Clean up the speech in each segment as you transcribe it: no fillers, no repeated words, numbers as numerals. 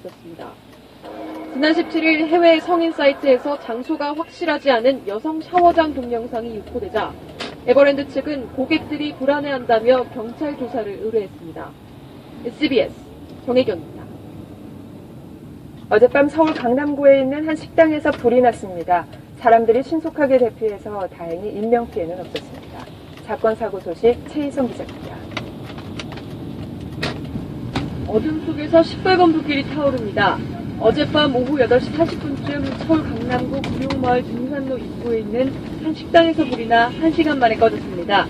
전해졌습니다. 지난 17일 해외 성인 사이트에서 장소가 확실하지 않은 여성 샤워장 동영상이 유포되자 에버랜드 측은 고객들이 불안해한다며 경찰 조사를 의뢰했습니다. SBS 정혜경입니다. 어젯밤 서울 강남구에 있는 한 식당에서 불이 났습니다. 사람들이 신속하게 대피해서 다행히 인명피해는 없었습니다. 사건 사고 소식 최희성 기자입니다. 어둠 속에서 시뻘건 불길이 타오릅니다. 어젯밤 오후 8시 40분쯤 서울 강남구 구룡마을 등산로 입구에 있는 한 식당에서 불이 나 1시간 만에 꺼졌습니다.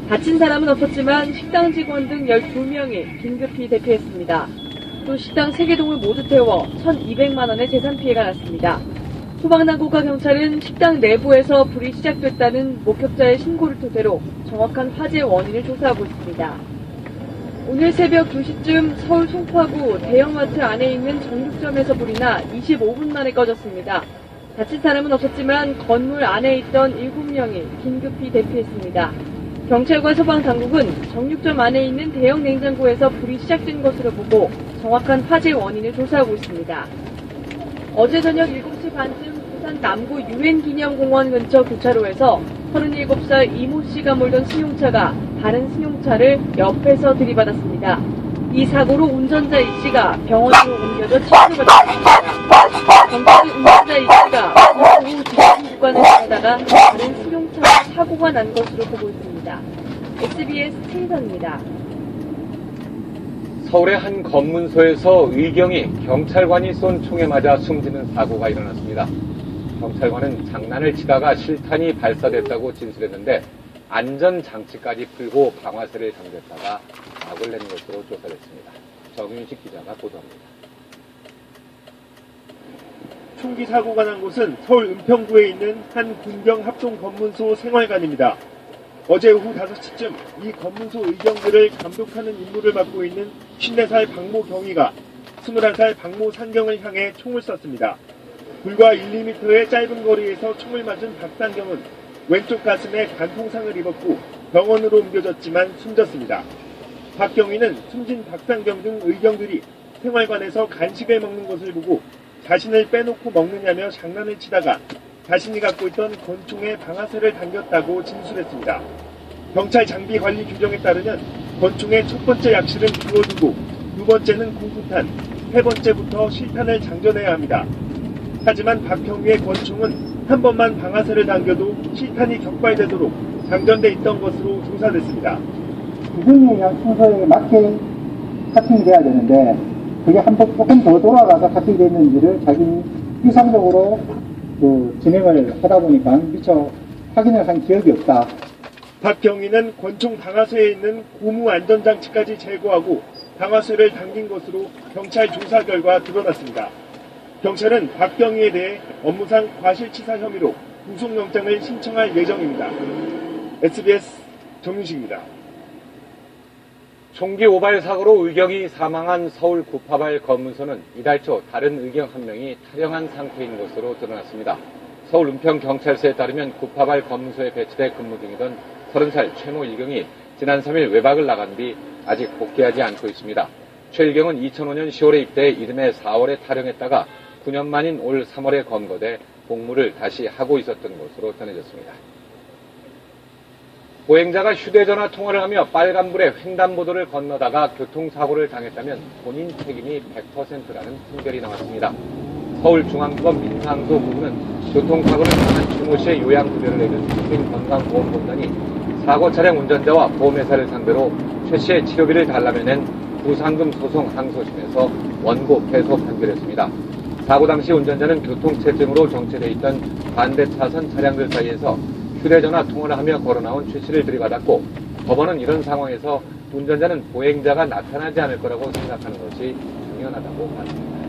다친 사람은 없었지만 식당 직원 등 12명이 긴급히 대피했습니다. 또 식당 3개 동을 모두 태워 1,200만 원의 재산 피해가 났습니다. 소방당국과 경찰은 식당 내부에서 불이 시작됐다는 목격자의 신고를 토대로 정확한 화재 원인을 조사하고 있습니다. 오늘 새벽 2시쯤 서울 송파구 대형마트 안에 있는 정육점에서 불이 나 25분 만에 꺼졌습니다. 다친 사람은 없었지만 건물 안에 있던 7명이 긴급히 대피했습니다. 경찰과 소방당국은 정육점 안에 있는 대형 냉장고에서 불이 시작된 것으로 보고 정확한 화재 원인을 조사하고 있습니다. 어제 저녁 7시 반쯤 부산 남구 유엔기념공원 근처 교차로에서 37살 이모 씨가 몰던 승용차가 다른 승용차를 옆에서 들이받았습니다. 이 사고로 운전자 이 씨가 병원으로 옮겨져 치료를 받았습니다. 경찰은 운전자 이 씨가 후 직진 구간을 지나다가 다른 승용차와 사고가 난 것으로 보고 있습니다. SBS 최희선입니다. 서울의 한 검문소에서 의경이 경찰관이 쏜 총에 맞아 숨지는 사고가 일어났습니다. 경찰관은 장난을 치다가 실탄이 발사됐다고 진술했는데 안전장치까지 풀고 방아쇠를 당겼다가 막을 낸 것으로 조사됐습니다. 정윤식 기자가 보도합니다. 총기 사고가 난 곳은 서울 은평구에 있는 한 군경 합동 검문소 생활관입니다. 어제 오후 5시쯤 이 검문소 의경들을 감독하는 임무를 맡고 있는 54살 박모 경위가 21살 박모 상경을 향해 총을 쐈습니다. 불과 1~2m의 짧은 거리에서 총을 맞은 박상경은 왼쪽 가슴에 간통상을 입었고 병원으로 옮겨졌지만 숨졌습니다. 박 경위는 숨진 박상경 등 의경들이 생활관에서 간식을 먹는 것을 보고 자신을 빼놓고 먹느냐며 장난을 치다가 자신이 갖고 있던 권총에 방아쇠를 당겼다고 진술했습니다. 경찰 장비 관리 규정에 따르면 권총의 첫 번째 약실은 비워두고 두 번째는 공포탄, 세 번째부터 실탄을 장전해야 합니다. 하지만 박형위의 권총은 한 번만 방아쇠를 당겨도 실탄이 격발되도록 장전돼 있던 것으로 조사됐습니다. 규정에 의한 순서에 맞게 카팅이 돼야 되는데 그게 한 번 조금 더 돌아가서 카팅이 됐는지를 자기는 이상적으로 진행을 하다 보니까 미처 확인을 한 기억이 없다. 박경위는 권총 방아쇠에 있는 고무 안전장치까지 제거하고 방아쇠를 당긴 것으로 경찰 조사 결과 드러났습니다. 경찰은 박경위에 대해 업무상 과실치사 혐의로 구속영장을 신청할 예정입니다. SBS 정윤식입니다. 총기 오발 사고로 의경이 사망한 서울 구파발 검문소는 이달 초 다른 의경 한 명이 탈영한 상태인 것으로 드러났습니다. 서울 은평경찰서에 따르면 구파발 검문소에 배치돼 근무 중이던 30살 최모 일경이 지난 3일 외박을 나간 뒤 아직 복귀하지 않고 있습니다. 최 일경은 2005년 10월에 입대해 이듬해 4월에 탈영했다가 9년 만인 올 3월에 검거돼 복무를 다시 하고 있었던 것으로 전해졌습니다. 보행자가 휴대전화 통화를 하며 빨간불에 횡단보도를 건너다가 교통사고를 당했다면 본인 책임이 100%라는 판결이 나왔습니다. 서울중앙지법 민상소 부부는 교통사고를 당한 최모 씨의 요양급여를 내준 국민건강보험공단이 사고 차량 운전자와 보험회사를 상대로 최 씨의 치료비를 달라며 낸 부상금 소송 항소심에서 원고 패소 판결했습니다. 사고 당시 운전자는 교통체증으로 정체돼 있던 반대 차선 차량들 사이에서 휴대전화 통화를 하며 걸어나온 최 씨를 들이받았고 법원은 이런 상황에서 운전자는 보행자가 나타나지 않을 거라고 생각하는 것이 당연하다고 봤습니다.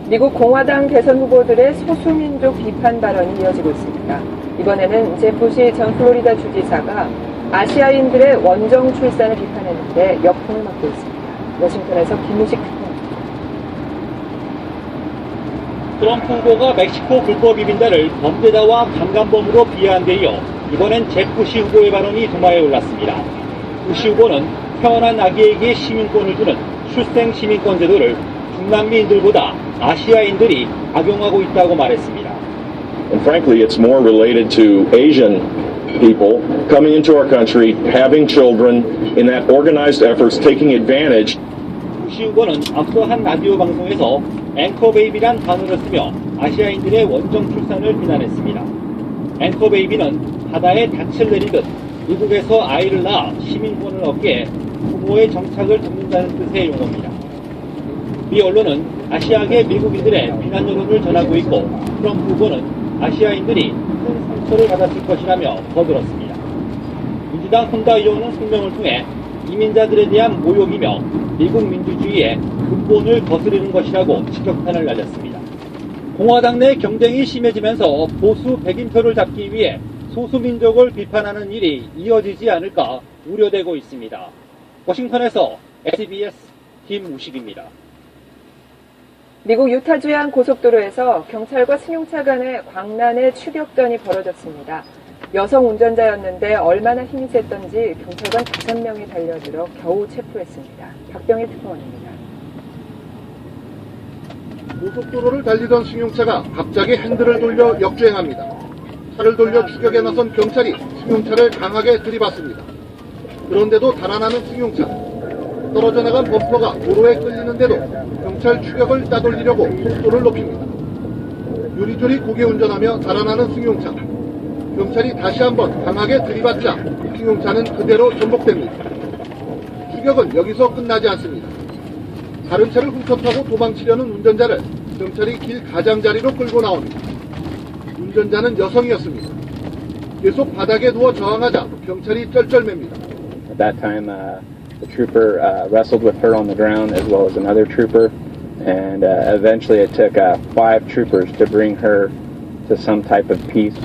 미국 공화당 대선 후보들의 소수민족 비판 발언이 이어지고 있습니다. 이번에는 제프시 전 플로리다 주지사가 아시아인들의 원정 출산을 비판했는데 역풍을 맞고 있습니다. 워싱턴에서 김우식 특파원입니다. 트럼프 후보가 멕시코 불법 이민자를 범죄자와 강간범으로 비하한 데 이어 이번엔 제프시 후보의 발언이 도마에 올랐습니다. 부시 후보는 태어난 아기에게 시민권을 주는 출생 시민권 제도를 중남미인들보다 아시아인들이 악용하고 있다고 말했습니다. And frankly, it's more related to Asian people coming into our country, having children, in that organized efforts, taking advantage. 부시 후보는 앞서 한 라디오 방송에서 앵커베이비란 단어를 쓰며 아시아인들의 원정 출산을 비난했습니다. 앵커베이비는 바다에 닻을 내리듯 미국에서 아이를 낳아 시민권을 얻게 부모의 정착을 돕는다는 뜻의 용어입니다. 미 언론은 아시아계 미국인들의 비난 여론을 전하고 있고 트럼프 후보는 아시아인들이 큰 상처를 받았을 것이라며 거들었습니다. 민주당 혼다 의원은 성명을 통해 이민자들에 대한 모욕이며 미국 민주주의의 근본을 거스르는 것이라고 직격탄을 날렸습니다. 공화당 내 경쟁이 심해지면서 보수 백인표를 잡기 위해 소수민족을 비판하는 일이 이어지지 않을까 우려되고 있습니다. 워싱턴에서 SBS 김우식입니다. 미국 유타주의 한 고속도로에서 경찰과 승용차 간의 광란의 추격전이 벌어졌습니다. 여성 운전자였는데 얼마나 힘이 셌던지 경찰관 5명이 달려들어 겨우 체포했습니다. 박병일 특파원입니다. 고속도로를 달리던 승용차가 갑자기 핸들을 돌려 역주행합니다. 차를 돌려 추격에 나선 경찰이 승용차를 강하게 들이받습니다. 그런데도 달아나는 승용차. 떨어져 나간 범퍼가 도로에 끌리는데도 경찰 추격을 따돌리려고 속도를 높입니다. 요리조리 고개 운전하며 달아나는 승용차. 경찰이 다시 한번 강하게 들이받자 승용차는 그대로 전복됩니다. 추격은 여기서 끝나지 않습니다. 다른 차를 훔쳐타고 도망치려는 운전자를 경찰이 길 가장자리로 끌고 나옵니다. 운전자는 여성이었습니다. 계속 바닥에 누워 저항하자 경찰이 쩔쩔맵니다. At that time, the trooper wrestled with her on the ground as well as another trooper, and eventually it took 5 troopers to bring her to some type of peace.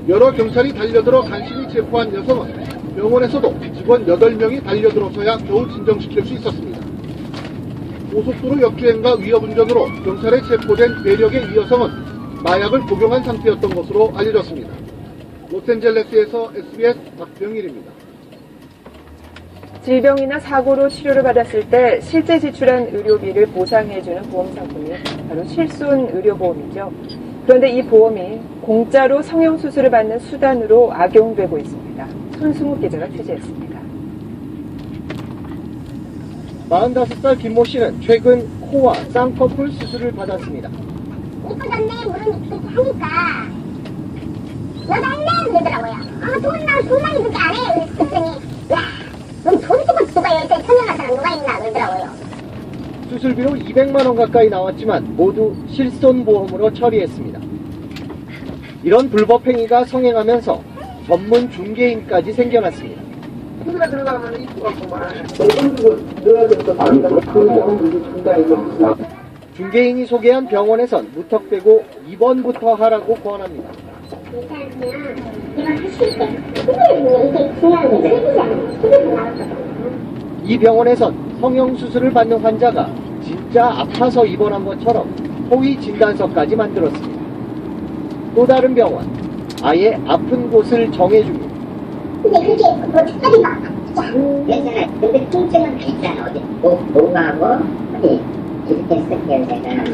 여러 경찰이 달려들어 간신히 체포한 여성은 병원에서도 직원 8명이 달려들어서야 겨우 진정시킬 수 있었습니다. 고속도로 역주행과 위협운전으로 경찰에 체포된 괴력의 이 여성은 마약을 복용한 상태였던 것으로 알려졌습니다. 로스앤젤레스에서 SBS 박병일입니다. 질병이나 사고로 치료를 받았을 때 실제 지출한 의료비를 보상해주는 보험 상품이 바로 실손의료보험이죠. 그런데 이 보험이 공짜로 성형수술을 받는 수단으로 악용되고 있습니다. 손승욱 기자가 취재했습니다. 45살 김모 씨는 최근 코와 쌍꺼풀 수술을 받았습니다. 이쁘던데 물은 이렇게 하니까 여자인데 그러더라고요. 돈 많이 그렇게 안 해. 그랬더니 야, 넌 돈 주고 누가 여기서 성형한 사람 누가 있나 그러더라고요. 수술비로 200만 원 가까이 나왔지만 모두 실손보험으로 처리했습니다. 이런 불법 행위가 성행하면서 전문 중개인까지 생겨났습니다. 중개인이 소개한 병원에선 무턱대고 입원부터 하라고 권합니다. 이 병원에선 성형수술을 받는 환자가 진짜 아파서 입원한 것처럼 허위 진단서까지 만들었습니다. 또 다른 병원, 아예 아픈 곳을 정해줍니다. 근데 그게 뭐 특별히가 괜찮아. 근데 통증은 괜찮아. 어디 목하고 어디 이렇게 연세가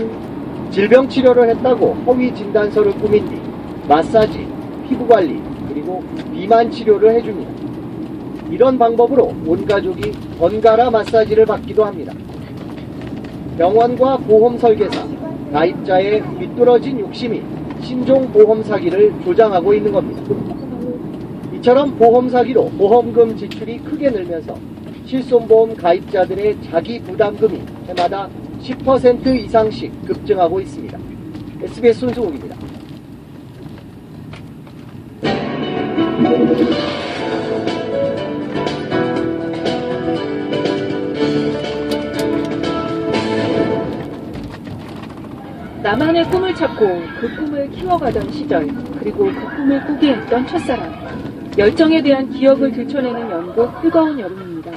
질병 치료를 했다고 허위 진단서를 꾸민 뒤 마사지, 피부관리, 그리고 비만 치료를 해줍니다. 이런 방법으로 온 가족이 번갈아 마사지를 받기도 합니다. 병원과 보험 설계사, 가입자의 삐뚤어진 욕심이 신종보험 사기를 조장하고 있는 겁니다. 이처럼 보험 사기로 보험금 지출이 크게 늘면서 실손보험 가입자들의 자기 부담금이 해마다 10% 이상씩 급증하고 있습니다. SBS 손승욱입니다. 나만의 꿈을 찾고 그 꿈을 키워가던 시절, 그리고 그 꿈을 꾸게 했던 첫사랑. 열정에 대한 기억을 들춰내는 연극 뜨거운 여름입니다.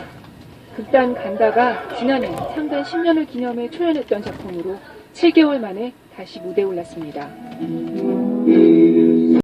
극단 간다가 지난해 창단 10년을 기념해 초연했던 작품으로 7개월 만에 다시 무대에 올랐습니다.